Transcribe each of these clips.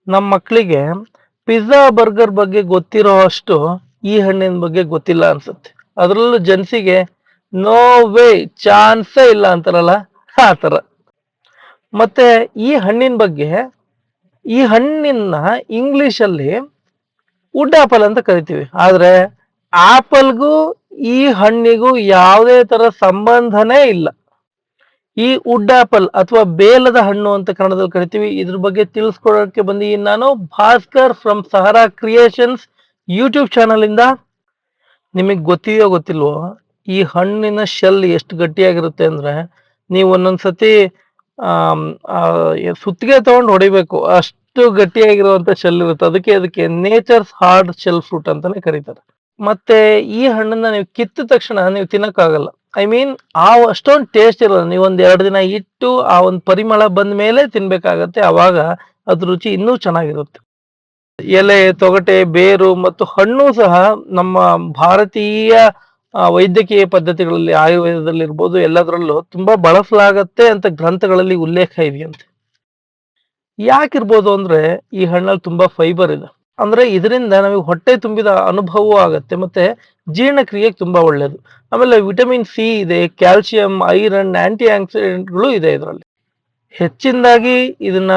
ನಮ್ಮ ಮಕ್ಕಳಿಗೆ pizza burger ಬಗ್ಗೆ ಗೊತ್ತಿರೋ ಅಷ್ಟು ಈ ಹಣ್ಣಿನ ಬಗ್ಗೆ ಗೊತ್ತಿಲ್ಲ ಅನ್ಸುತ್ತೆ. ಅದರಲ್ಲೂ ಜೆನ್ಸಿಗೆ ನೋ ವೇ, ಚಾನ್ಸೇ ಇಲ್ಲ ಅಂತಾರಲ್ಲ, ಆ ತರ. ಮತ್ತೆ ಈ ಹಣ್ಣಿನ ಬಗ್ಗೆ, ಈ ಹಣ್ಣಿನ ಇಂಗ್ಲಿಷ್ ಅಲ್ಲಿ ವುಡ್ ಆಪಲ್ ಅಂತ ಕರಿತೀವಿ. ಆದ್ರೆ ಆಪಲ್ಗೂ ಈ ಹಣ್ಣಿಗೂ ಯಾವುದೇ ತರ ಸಂಬಂಧನೇ ಇಲ್ಲ. ಈ ವುಡ್ ಆಪಲ್ ಅಥವಾ ಬೇಲದ ಹಣ್ಣು ಅಂತ ಕನ್ನಡದಲ್ಲಿ ಕರಿತೀವಿ. ಇದ್ರ ಬಗ್ಗೆ ತಿಳಿಸ್ಕೊಡೋಕೆ ಬಂದಿದ್ದೀನಿ ನಾನು, Bhaskar from Sahara creations YouTube channel ಇಂದ. ನಿಮಗೆ ಗೊತ್ತಿದೆಯೋ ಗೊತ್ತಿಲ್ವೋ, ಈ ಹಣ್ಣಿನ ಶೆಲ್ ಎಷ್ಟು ಗಟ್ಟಿಯಾಗಿರುತ್ತೆ ಅಂದ್ರೆ ನೀವು ಒಂದೊಂದ್ಸತಿ ಆಮ್, ಆ, ಸುತ್ತಿಗೆ ತಗೊಂಡು ಹೊಡಿಬೇಕು, ಅಷ್ಟು ಗಟ್ಟಿಯಾಗಿರುವಂತ ಶೆಲ್ ಇರುತ್ತೆ. ಅದಕ್ಕೆ ನೇಚರ್ಸ್ ಹಾರ್ಡ್ ಶೆಲ್ ಫ್ರೂಟ್ ಅಂತಾನೆ ಕರೀತಾರೆ. ಮತ್ತೆ ಈ ಹಣ್ಣನ್ನ ನೀವು ಕಿತ್ತ ತಕ್ಷಣ ನೀವು ತಿನ್ನಕ್ಕಾಗಲ್ಲ. ಐ ಮೀನ್ ಅಷ್ಟೊಂದು ಟೇಸ್ಟ್ ಇರಲ್ಲ. ನೀವು ಒಂದ್ 2 ದಿನ ಇಟ್ಟು ಆ ಒಂದು ಪರಿಮಳ ಬಂದ ಮೇಲೆ ತಿನ್ಬೇಕಾಗತ್ತೆ. ಅವಾಗ ಅದ್ರ ರುಚಿ ಇನ್ನೂ ಚೆನ್ನಾಗಿರುತ್ತೆ. ಎಲೆ, ತೊಗಟೆ, ಬೇರು ಮತ್ತು ಹಣ್ಣು ಸಹ ನಮ್ಮ ಭಾರತೀಯ ವೈದ್ಯಕೀಯ ಪದ್ಧತಿಗಳಲ್ಲಿ, ಆಯುರ್ವೇದದಲ್ಲಿ ಇರ್ಬೋದು, ಎಲ್ಲದರಲ್ಲೂ ತುಂಬಾ ಬಳಸಲಾಗತ್ತೆ ಅಂತ ಗ್ರಂಥಗಳಲ್ಲಿ ಉಲ್ಲೇಖ ಇದೆಯಂತೆ. ಯಾಕಿರ್ಬೋದು ಅಂದ್ರೆ ಈ ಹಣ್ಣಲ್ಲಿ ತುಂಬಾ ಫೈಬರ್ ಇದೆ. ಅಂದ್ರೆ ಇದರಿಂದ ನಮಗೆ ಹೊಟ್ಟೆ ತುಂಬಿದ ಅನುಭವವೂ ಆಗತ್ತೆ, ಮತ್ತೆ ಜೀರ್ಣಕ್ರಿಯೆಗೆ ತುಂಬಾ ಒಳ್ಳೇದು. ಆಮೇಲೆ ವಿಟಮಿನ್ ಸಿ ಇದೆ, ಕ್ಯಾಲ್ಸಿಯಂ, ಐರನ್, ಆಂಟಿ ಆಕ್ಸಿಡೆಂಟ್ಗಳು ಇದೆ ಇದರಲ್ಲಿ. ಹೆಚ್ಚಿನದಾಗಿ ಇದನ್ನ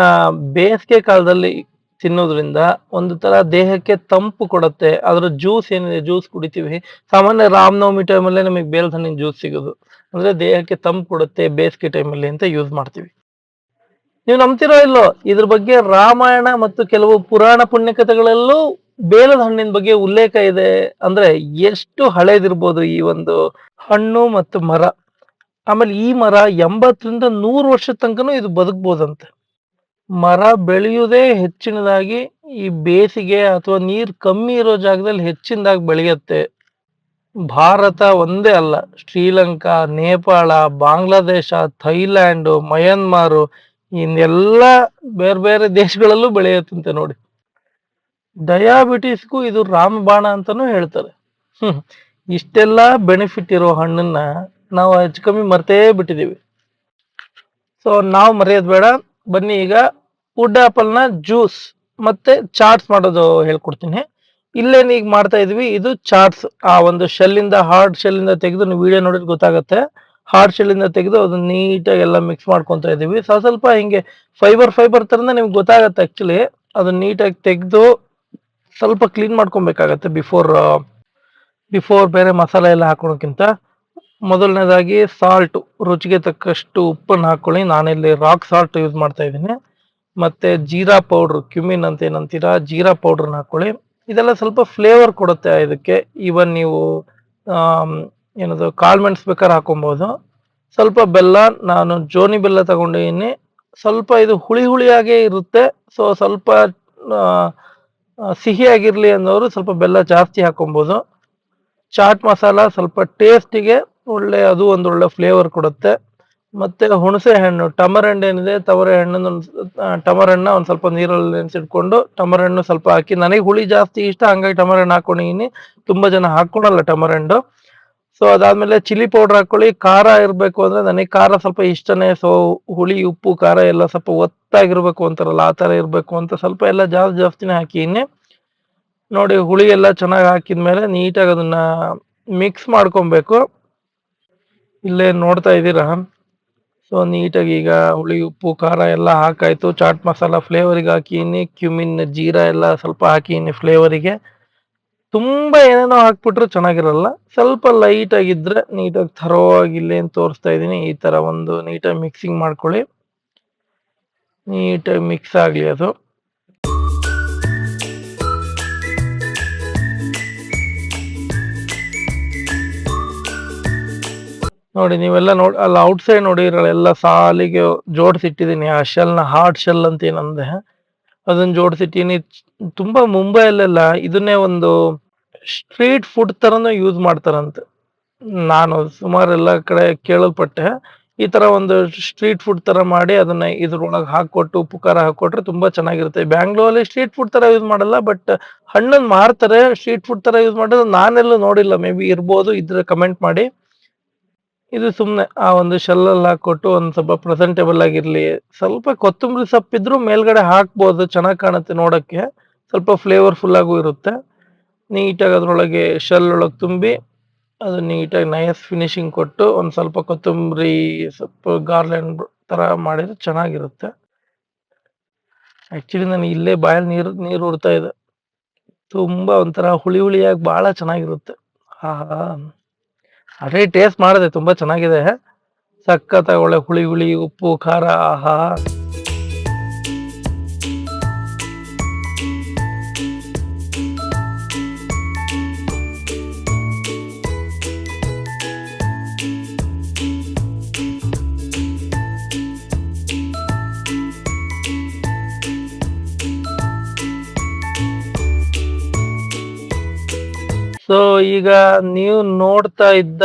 ಬೇಸಿಗೆ ಕಾಲದಲ್ಲಿ ತಿನ್ನೋದ್ರಿಂದ ಒಂದು ತರ ದೇಹಕ್ಕೆ ತಂಪು ಕೊಡುತ್ತೆ. ಅದರ ಜ್ಯೂಸ್ ಏನಿದೆ, ಜ್ಯೂಸ್ ಕುಡಿತೀವಿ. ಸಾಮಾನ್ಯ ರಾಮನವಮಿ ಟೈಮಲ್ಲೇ ನಮಗೆ ಬೇಲದ ಹಣ್ಣಿನ ಜ್ಯೂಸ್ ಸಿಗೋದು. ಅಂದ್ರೆ ದೇಹಕ್ಕೆ ತಂಪು ಕೊಡುತ್ತೆ ಬೇಸಿಗೆ ಟೈಮಲ್ಲಿ ಅಂತ ಯೂಸ್ ಮಾಡ್ತೀವಿ. ನೀವು ನಂಬ್ತಿರೋ ಇಲ್ಲೋ, ಇದ್ರ ಬಗ್ಗೆ ರಾಮಾಯಣ ಮತ್ತು ಕೆಲವು ಪುರಾಣ ಪುಣ್ಯಕಥೆಗಳಲ್ಲೂ ಬೇಲದ ಹಣ್ಣಿನ ಬಗ್ಗೆ ಉಲ್ಲೇಖ ಇದೆ. ಅಂದ್ರೆ ಎಷ್ಟು ಹಳೇದಿರ್ಬೋದು ಈ ಒಂದು ಹಣ್ಣು ಮತ್ತು ಮರ. ಆಮೇಲೆ ಈ ಮರ 80ರಿಂದ 100 ವರ್ಷದ ತನಕನೂ ಇದು ಬದುಕ್ಬೋದಂತೆ. ಮರ ಬೆಳೆಯುವುದೇ ಹೆಚ್ಚಿನದಾಗಿ ಈ ಬೇಸಿಗೆ ಅಥವಾ ನೀರ್ ಕಮ್ಮಿ ಇರೋ ಜಾಗದಲ್ಲಿ ಹೆಚ್ಚಿನದಾಗಿ ಬೆಳೆಯುತ್ತೆ. ಭಾರತ ಒಂದೇ ಅಲ್ಲ, ಶ್ರೀಲಂಕಾ, ನೇಪಾಳ, ಬಾಂಗ್ಲಾದೇಶ, ಥೈಲ್ಯಾಂಡ್, ಮಯನ್ಮಾರ್, ಇನ್ನೆಲ್ಲ ಬೇರೆ ಬೇರೆ ದೇಶಗಳಲ್ಲೂ ಬೆಳೆಯುತ್ತಂತೆ ನೋಡಿ. ಡಯಾಬಿಟಿಸ್ಗೂ ಇದು ರಾಮಬಾಣ ಅಂತಾನೂ ಹೇಳ್ತಾರೆ. ಹ್ಮ್. ಇಷ್ಟೆಲ್ಲ ಬೆನಿಫಿಟ್ ಇರೋ ಹಣ್ಣನ್ನ ನಾವು ಹೆಚ್ಚು ಕಮ್ಮಿ ಮರ್ತೇ ಬಿಟ್ಟಿದೀವಿ. ಸೊ ನಾವು ಮರೆಯೋದು ಬೇಡ. ಬನ್ನಿ ಈಗ ವುಡ್ ಆಪಲ್ ನ ಜ್ಯೂಸ್ ಮತ್ತೆ ಚಾಟ್ಸ್ ಮಾಡೋದು ಹೇಳ್ಕೊಡ್ತೀನಿ. ಇಲ್ಲೇನು ಈಗ ಮಾಡ್ತಾ ಇದೀವಿ, ಇದು ಚಾಟ್ಸ್. ಆ ಒಂದು ಶೆಲ್ಲಿಂದ, ಹಾರ್ಡ್ ಶೆಲ್ಲಿಂದ ತೆಗೆದು, ನೀವು ವಿಡಿಯೋ ನೋಡಿದ್ರೆ ಗೊತ್ತಾಗತ್ತೆ, ಹಾರ್ಡ್ ಶೆಲ್ಲಿಂದ ತೆಗೆದು ಅದನ್ನ ನೀಟಾಗಿ ಎಲ್ಲ ಮಿಕ್ಸ್ ಮಾಡ್ಕೊಂತ ಇದೀವಿ. ಸ್ವಲ್ಪ ಹಿಂಗೆ ಫೈಬರ್ ತರನ ನಿಮ್ಗೆ ಗೊತ್ತಾಗತ್ತೆ ಆಕ್ಚುಲಿ. ಅದನ್ನ ನೀಟಾಗಿ ತೆಗೆದು ಸ್ವಲ್ಪ ಕ್ಲೀನ್ ಮಾಡ್ಕೊಬೇಕಾಗತ್ತೆ ಬಿಫೋರ್ ಬೇರೆ ಮಸಾಲೆ ಎಲ್ಲ ಹಾಕೋಣಕ್ಕಿಂತ. ಮೊದಲನೇದಾಗಿ ಸಾಲ್ಟ್, ರುಚಿಗೆ ತಕ್ಕಷ್ಟು ಉಪ್ಪನ್ನು ಹಾಕೊಳ್ಳಿ. ನಾನಿಲ್ಲಿ ರಾಕ್ ಸಾಲ್ಟ್ ಯೂಸ್ ಮಾಡ್ತಾ ಇದ್ದೀನಿ. ಮತ್ತೆ ಜೀರಾ ಪೌಡ್ರ್, ಕ್ಯುಮಿನ್ ಅಂತ ಏನಂತೀರಾ, ಜೀರಾ ಪೌಡ್ರನ್ನ ಹಾಕೊಳ್ಳಿ. ಇದೆಲ್ಲ ಸ್ವಲ್ಪ ಫ್ಲೇವರ್ ಕೊಡುತ್ತೆ ಇದಕ್ಕೆ. ಈವನ್ ನೀವು ಏನದು ಕಾಳು ಮೆಣಸು ಬೇಕಾದ್ರೆ ಹಾಕೊಬಹುದು. ಸ್ವಲ್ಪ ಬೆಲ್ಲ, ನಾನು ಜೋನಿ ಬೆಲ್ಲ ತಗೊಂಡಿದ್ದೀನಿ. ಸ್ವಲ್ಪ ಇದು ಹುಳಿಯಾಗೇ ಇರುತ್ತೆ. ಸೊ ಸ್ವಲ್ಪ ಸಿಹಿಯಾಗಿರ್ಲಿ ಅನ್ನೋರು ಸ್ವಲ್ಪ ಬೆಲ್ಲ ಜಾಸ್ತಿ ಹಾಕೊಬಹುದು. ಚಾಟ್ ಮಸಾಲ ಸ್ವಲ್ಪ ಟೇಸ್ಟಿಗೆ ಒಳ್ಳೆ, ಅದು ಒಂದು ಒಳ್ಳೆ ಫ್ಲೇವರ್ ಕೊಡುತ್ತೆ. ಮತ್ತೆ ಹುಣಸೆ ಹಣ್ಣು, ಟಮರೆಂಡ್ ಏನಿದೆ, ಟಮರಣ್ಣ ಒಂದ್ ಸ್ವಲ್ಪ ನೀರಲ್ಲಿ ನೆನೆಸಿಟ್ಕೊಂಡು ಟಮರಣ್ಣು ಸ್ವಲ್ಪ ಹಾಕಿ. ನನಗೆ ಹುಳಿ ಜಾಸ್ತಿ ಇಷ್ಟ, ಹಂಗಾಗಿ ಟಮರಣ್ಣ ಹಾಕೊಂಡಿದ್ದೀನಿ. ತುಂಬಾ ಜನ ಹಾಕೊಳಲ್ಲ ಟಮರೆಂಡು. ಸೊ ಅದಾದ್ಮೇಲೆ ಚಿಲ್ಲಿ ಪೌಡರ್ ಹಾಕೊಳ್ಳಿ. ಖಾರ ಇರಬೇಕು ಅಂದ್ರೆ, ನನಗೆ ಖಾರ ಸ್ವಲ್ಪ ಇಷ್ಟನೇ. ಸೊ ಹುಳಿ, ಉಪ್ಪು, ಖಾರ ಎಲ್ಲ ಸ್ವಲ್ಪ ಒತ್ತಾಗಿರ್ಬೇಕು ಅಂತಾರಲ್ಲ, ಆ ತರ ಇರ್ಬೇಕು ಅಂತ ಸ್ವಲ್ಪ ಎಲ್ಲ ಜಾಸ್ತಿನೇ ಹಾಕಿದ್ದೀನಿ. ನೋಡಿ, ಹುಳಿ ಎಲ್ಲ ಚೆನ್ನಾಗಿ ಹಾಕಿದ್ಮೇಲೆ ನೀಟಾಗಿ ಅದನ್ನ ಮಿಕ್ಸ್ ಮಾಡ್ಕೊಬೇಕು. ಇಲ್ಲೇ ನೋಡ್ತಾ ಇದ್ದೀರಾ. ಸೊ ನೀಟಾಗಿ ಈಗ ಹುಳಿ, ಉಪ್ಪು, ಖಾರ ಎಲ್ಲ ಹಾಕಾಯ್ತು. ಚಾಟ್ ಮಸಾಲ ಫ್ಲೇವರಿಗೆ ಹಾಕಿನಿ, ಕ್ಯುಮಿನ್, ಜೀರಾ ಎಲ್ಲ ಸ್ವಲ್ಪ ಹಾಕಿನಿ ಫ್ಲೇವರಿಗೆ. ತುಂಬಾ ಏನೇನೋ ಹಾಕ್ಬಿಟ್ರೆ ಚೆನ್ನಾಗಿರಲ್ಲ. ಸ್ವಲ್ಪ ಲೈಟ್ ಆಗಿದ್ರೆ ನೀಟಾಗಿ ಥರೋವಾಗಿ ಇಲ್ಲೇನು ತೋರಿಸ್ತಾ ಇದ್ದೀನಿ, ಈ ತರ ಒಂದು ನೀಟಾಗಿ ಮಿಕ್ಸಿಂಗ್ ಮಾಡ್ಕೊಳ್ಳಿ. ನೀಟಾಗಿ ಮಿಕ್ಸ್ ಆಗ್ಲಿ ಅದು. ನೋಡಿ, ನೀವೆಲ್ಲ ಅಲ್ಲಿ ಔಟ್ ಸೈಡ್ ನೋಡಿರಲ್ಲ, ಸಾಲಿಗೆ ಜೋಡಿಸಿಟ್ಟಿದ್ದೀನಿ. ಆ ಶೆಲ್ನ, ಹಾರ್ಡ್ ಶೆಲ್ ಅಂತ ಏನಂದೆ, ಅದನ್ನ ಜೋಡಿಸಿಟ್ಟಿನಿ. ತುಂಬಾ ಮುಂಬೈಲೆಲ್ಲ ಇದನ್ನೇ ಒಂದು ಸ್ಟ್ರೀಟ್ ಫುಡ್ ತರನು ಯೂಸ್ ಮಾಡ್ತಾರಂತೆ. ನಾನು ಸುಮಾರೆಲ್ಲ ಕಡೆ ಕೇಳಲ್ಪಟ್ಟೆ. ಈ ತರ ಒಂದು ಸ್ಟ್ರೀಟ್ ಫುಡ್ ತರ ಮಾಡಿ ಅದನ್ನ ಇದ್ರೊಳಗೆ ಹಾಕೊಟ್ಟು ಉಪ್ಪು ಖಾರ ಹಾಕೊಟ್ರೆ ತುಂಬಾ ಚೆನ್ನಾಗಿರುತ್ತೆ. ಬ್ಯಾಂಗ್ಳೂರಲ್ಲಿ ಸ್ಟ್ರೀಟ್ ಫುಡ್ ತರ ಯೂಸ್ ಮಾಡಲ್ಲ, ಬಟ್ ಹಣ್ಣನ್ ಮಾರ್ತಾರೆ. ಸ್ಟ್ರೀಟ್ ಫುಡ್ ತರ ಯೂಸ್ ಮಾಡೋದು ನಾನೆಲ್ಲೂ ನೋಡಿಲ್ಲ. ಮೇ ಬಿ ಇರ್ಬೋದು, ಇದ್ರೆ ಕಮೆಂಟ್ ಮಾಡಿ. ಇದು ಸುಮ್ನೆ ಆ ಒಂದು ಶೆಲ್ಲಲ್ಲಿ ಹಾಕ್ಕೊಟ್ಟು ಒಂದ್ ಸ್ವಲ್ಪ ಪ್ರೆಸೆಂಟೇಬಲ್ ಆಗಿರ್ಲಿ. ಸ್ವಲ್ಪ ಕೊತ್ತಂಬರಿ ಸೊಪ್ಪಿದ್ರು ಮೇಲ್ಗಡೆ ಹಾಕ್ಬೋದು, ಚೆನ್ನಾಗ್ ಕಾಣುತ್ತೆ ನೋಡಕ್ಕೆ. ಸ್ವಲ್ಪ ಫ್ಲೇವರ್‌ಫುಲ್ ಆಗೂ ಇರುತ್ತೆ. ನೀಟಾಗಿ ಅದ್ರೊಳಗೆ ಶೆಲ್ ಒಳಗ್ ತುಂಬಿ, ಅದು ನೀಟಾಗಿ ನೈಸ್ ಫಿನಿಶಿಂಗ್ ಕೊಟ್ಟು, ಒಂದ್ ಸ್ವಲ್ಪ ಕೊತ್ತಂಬರಿ ಸೊಪ್ಪು ಗಾರ್ಲ್ಯಾಂಡ್ ತರ ಮಾಡಿದ್ರೆ ಚೆನ್ನಾಗಿರುತ್ತೆ. ಆಕ್ಚುಲಿ ನನಗೆ ಇಲ್ಲೇ ಬಾಯಲ್ಲಿ ನೀರು ಊರ್ತಾ ಇದೆ. ತುಂಬಾ ಒಂಥರ ಹುಳಿ ಹುಳಿಯಾಗಿ ಬಹಳ ಚೆನ್ನಾಗಿರುತ್ತೆ. ಆಹಾ! ಆಲ್ರೆಡಿ ಟೇಸ್ಟ್ ಮಾಡಿದೆ, ತುಂಬಾ ಚೆನ್ನಾಗಿದೆ. ಸಖತ್ತಾಗಿ ಒಳ್ಳೆ ಹುಳಿ ಹುಳಿ, ಉಪ್ಪು, ಖಾರ, ಆಹಾ! ಸೊ ಈಗ ನೀವು ನೋಡ್ತಾ ಇದ್ದ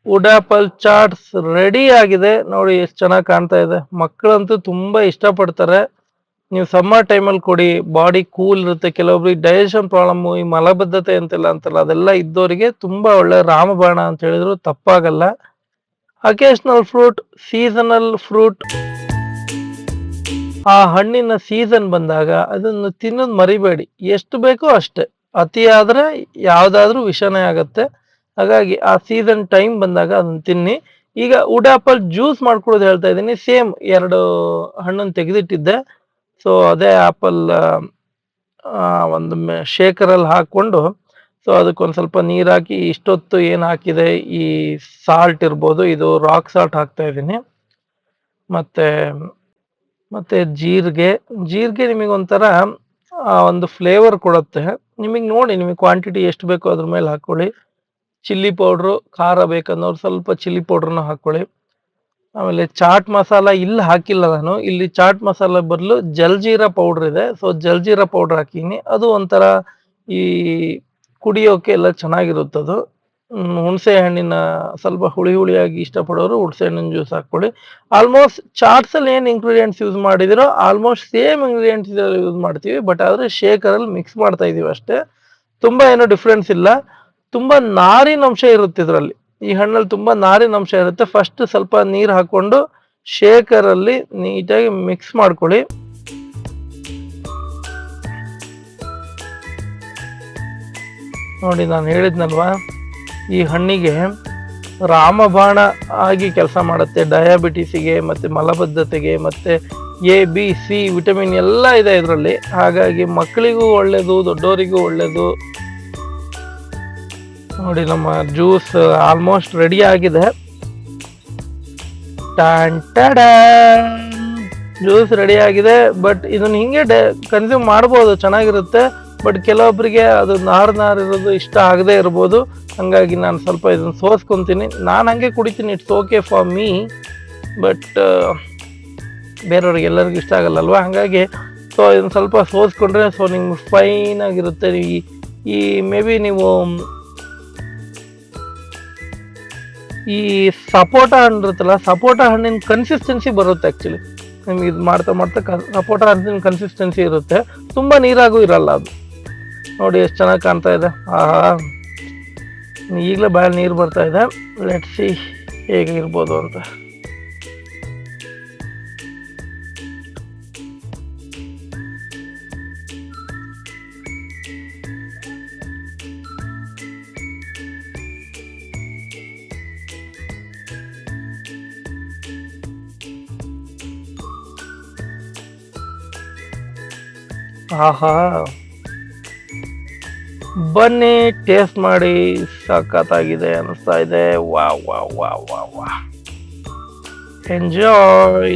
ವುಡ್ ಆಪಲ್ ಚಾಟ್ಸ್ ರೆಡಿ ಆಗಿದೆ. ನೋಡಿ ಎಷ್ಟು ಚೆನ್ನಾಗಿ ಕಾಣ್ತಾ ಇದೆ. ಮಕ್ಕಳಂತೂ ತುಂಬಾ ಇಷ್ಟಪಡ್ತಾರೆ. ನೀವು ಸಮ್ಮರ್ ಟೈಮಲ್ಲಿ ಕೊಡಿ, ಬಾಡಿ ಕೂಲ್ ಇರುತ್ತೆ. ಕೆಲವೊಬ್ರಿಗೆ ಡೈಜೆಷನ್ ಪ್ರಾಬ್ಲಮ್, ಈ ಮಲಬದ್ಧತೆ ಅಂತೆಲ್ಲ ಅಂತಲ್ಲ, ಅದೆಲ್ಲ ಇದ್ದವರಿಗೆ ತುಂಬಾ ಒಳ್ಳೆ ರಾಮಬಾಣ ಅಂತ ಹೇಳಿದ್ರು ತಪ್ಪಾಗಲ್ಲ. ಅಕೇಶನಲ್ ಫ್ರೂಟ್, ಸೀಸನಲ್ ಫ್ರೂಟ್, ಆ ಹಣ್ಣಿನ ಸೀಸನ್ ಬಂದಾಗ ಅದನ್ನು ತಿನ್ನೋದು ಮರಿಬೇಡಿ. ಎಷ್ಟು ಬೇಕೋ ಅಷ್ಟೇ. ಅತಿ ಆದ್ರೆ ಯಾವ್ದಾದ್ರೂ ವಿಷನೇ ಆಗತ್ತೆ. ಹಾಗಾಗಿ ಆ ಸೀಸನ್ ಟೈಮ್ ಬಂದಾಗ ಅದನ್ನ ತಿನ್ನಿ. ಈಗ ವುಡ್ ಆಪಲ್ ಜ್ಯೂಸ್ ಮಾಡ್ಕೊಳ್ಳೋದು ಹೇಳ್ತಾ ಇದ್ದೀನಿ. ಸೇಮ್ 2 ಹಣ್ಣನ್ನ ತೆಗೆದಿಟ್ಟಿದ್ದೆ. ಸೊ ಅದೇ ಆಪಲ್ ಒಂದು ಶೇಕರಲ್ಲಿ ಹಾಕೊಂಡು, ಸೊ ಅದಕ್ಕೊಂದ್ ಸ್ವಲ್ಪ ನೀರ್ ಹಾಕಿ, ಇಷ್ಟೊತ್ತು ಏನ್ ಹಾಕಿದೆ ಈ ಸಾಲ್ಟ್ ಇರ್ಬೋದು, ಇದು ರಾಕ್ ಸಾಲ್ಟ್ ಹಾಕ್ತಾ ಇದ್ದೀನಿ. ಮತ್ತೆ ಮತ್ತೆ ಜೀರಿಗೆ ನಿಮಗೊಂಥರ ಒಂದು ಫ್ಲೇವರ್ ಕೊಡುತ್ತೆ. ನೋಡಿ ನಿಮಗೆ ಕ್ವಾಂಟಿಟಿ ಎಷ್ಟು ಬೇಕೋ ಅದ್ರ ಮೇಲೆ ಹಾಕೊಳ್ಳಿ. ಚಿಲ್ಲಿ ಪೌಡ್ರು, ಖಾರ ಬೇಕನ್ನೋರು ಸ್ವಲ್ಪ ಚಿಲ್ಲಿ ಪೌಡ್ರನ್ನ ಹಾಕೊಳ್ಳಿ. ಆಮೇಲೆ ಚಾಟ್ ಮಸಾಲ ಇಲ್ಲಿ ಹಾಕಿಲ್ಲ ನಾನು. ಇಲ್ಲಿ ಚಾಟ್ ಮಸಾಲ ಬದಲು ಜಲ್ಜೀರಾ ಪೌಡರ್ ಇದೆ. ಸೊ ಜಲ್ಜೀರಾ ಪೌಡರ್ ಹಾಕಿನಿ. ಅದು ಒಂಥರ ಈ ಕುಡಿಯೋಕೆ ಎಲ್ಲ ಚೆನ್ನಾಗಿರುತ್ತದು. ಹುಣಸೆ ಹಣ್ಣಿನ ಸ್ವಲ್ಪ ಹುಳಿ ಹುಳಿಯಾಗಿ ಇಷ್ಟಪಡೋರು ಹುಣಸೆ ಹಣ್ಣಿನ ಜ್ಯೂಸ್ ಹಾಕೊಳ್ಳಿ. ಆಲ್ಮೋಸ್ಟ್ ಚಾಟ್ಸ್ ಅಲ್ಲಿ ಏನ್ ಇಂಗ್ರೀಡಿಯೆಂಟ್ಸ್ ಯೂಸ್ ಮಾಡಿದಿರೋ ಆಲ್ಮೋಸ್ಟ್ ಸೇಮ್ ಇಂಗ್ರೀಡಿಯೆಂಟ್ಸ್ ಇದರಲ್ಲಿ ಯೂಸ್ ಮಾಡ್ತೀವಿ. ಬಟ್ ಆದ್ರೆ ಶೇಕರಲ್ಲಿ ಮಿಕ್ಸ್ ಮಾಡ್ತಾ ಇದೀವಿ ಅಷ್ಟೇ. ತುಂಬಾ ಏನೋ ಡಿಫ್ರೆನ್ಸ್ ಇಲ್ಲ. ತುಂಬಾ ನಾರಿನ ಅಂಶ ಇರುತ್ತೆ ಇದರಲ್ಲಿ. ಈ ಹಣ್ಣಲ್ಲಿ ತುಂಬಾ ನಾರಿನ ಅಂಶ ಇರುತ್ತೆ. ಫಸ್ಟ್ ಸ್ವಲ್ಪ ನೀರು ಹಾಕೊಂಡು ಶೇಕರಲ್ಲಿ ನೀಟಾಗಿ ಮಿಕ್ಸ್ ಮಾಡ್ಕೊಳ್ಳಿ. ನೋಡಿ ನಾನು ಹೇಳಿದ್ನಲ್ವಾ, ಈ ಹಣ್ಣಿಗೆ ರಾಮಬಾಣ ಆಗಿ ಕೆಲಸ ಮಾಡುತ್ತೆ. ಡಯಾಬಿಟಿಸಿಗೆ ಮತ್ತೆ ಮಲಬದ್ಧತೆಗೆ ಮತ್ತೆ A, B, C ವಿಟಮಿನ್ ಎಲ್ಲ ಇದೆ ಇದರಲ್ಲಿ. ಹಾಗಾಗಿ ಮಕ್ಕಳಿಗೂ ಒಳ್ಳೇದು, ದೊಡ್ಡವರಿಗೂ ಒಳ್ಳೇದು. ನೋಡಿ ನಮ್ಮ ಜ್ಯೂಸ್ ಆಲ್ಮೋಸ್ಟ್ ರೆಡಿ ಆಗಿದೆ. ಜ್ಯೂಸ್ ರೆಡಿ ಆಗಿದೆ. ಬಟ್ ಇದನ್ನ ಹಿಂಗೆ ಕನ್ಸ್ಯೂಮ್ ಮಾಡ್ಬೋದು, ಚೆನ್ನಾಗಿರುತ್ತೆ. ಬಟ್ ಕೆಲವೊಬ್ಬರಿಗೆ ಅದು ನಾರು ಇರೋದು ಇಷ್ಟ ಆಗದೆ ಇರ್ಬೋದು. ಹಂಗಾಗಿ ನಾನು ಸ್ವಲ್ಪ ಇದನ್ನ ಸೋಸ್ಕೊಂತೀನಿ. ನಾನು ಹಂಗೆ ಕುಡಿತೀನಿ, it's okay for me. But ಬೇರೆಯವ್ರಿಗೆ ಎಲ್ಲರಿಗೂ ಇಷ್ಟ ಆಗಲ್ಲಲ್ವಾ. ಹಾಗಾಗಿ ಸೊ ಇದನ್ನ ಸ್ವಲ್ಪ ಸೋಸ್ಕೊಂಡ್ರೆ ಸೊ ನಿಮ್ಗೆ ಫೈನ್ ಆಗಿರುತ್ತೆ. ಈ ಮೇ ಬಿ ನೀವು ಈ ಸಪೋಟ ಹಣ್ಣು ಇರುತ್ತಲ್ಲ, ಸಪೋಟ ಹಣ್ಣಿನ ಕನ್ಸಿಸ್ಟೆನ್ಸಿ ಬರುತ್ತೆ ಆ್ಯಕ್ಚುಲಿ. ನಿಮ್ಗೆ ಇದು ಮಾಡ್ತಾ ಸಪೋಟ ಹಣ್ಣಿನ ಕನ್ಸಿಸ್ಟೆನ್ಸಿ ಇರುತ್ತೆ. ತುಂಬ ನೀರಾಗೂ ಇರಲ್ಲ ಅದು. ನೋಡಿ ಎಷ್ಟು ಚೆನ್ನಾಗಿ ಕಾಣ್ತಾ ಇದೆ. ಈಗಲೇ ಬಾಯಲ್ಲಿ ನೀರು ಬರ್ತಾ ಇದೆ. ಲೆಟ್ಸ್ ಸಿ ಹೇಗಿರ್ಬೋದು ಅಂತ. ಆಹಾ, ಬನ್ನಿ ಟೇಸ್ಟ್ ಮಾಡಿ. ಸಖತ್ತಾಗಿದೆ ಅನಿಸ್ತಾ ಇದೆ. ವಾ ವಾ ವಾ ವಾ ವಾ. ಎಂಜಾಯ್.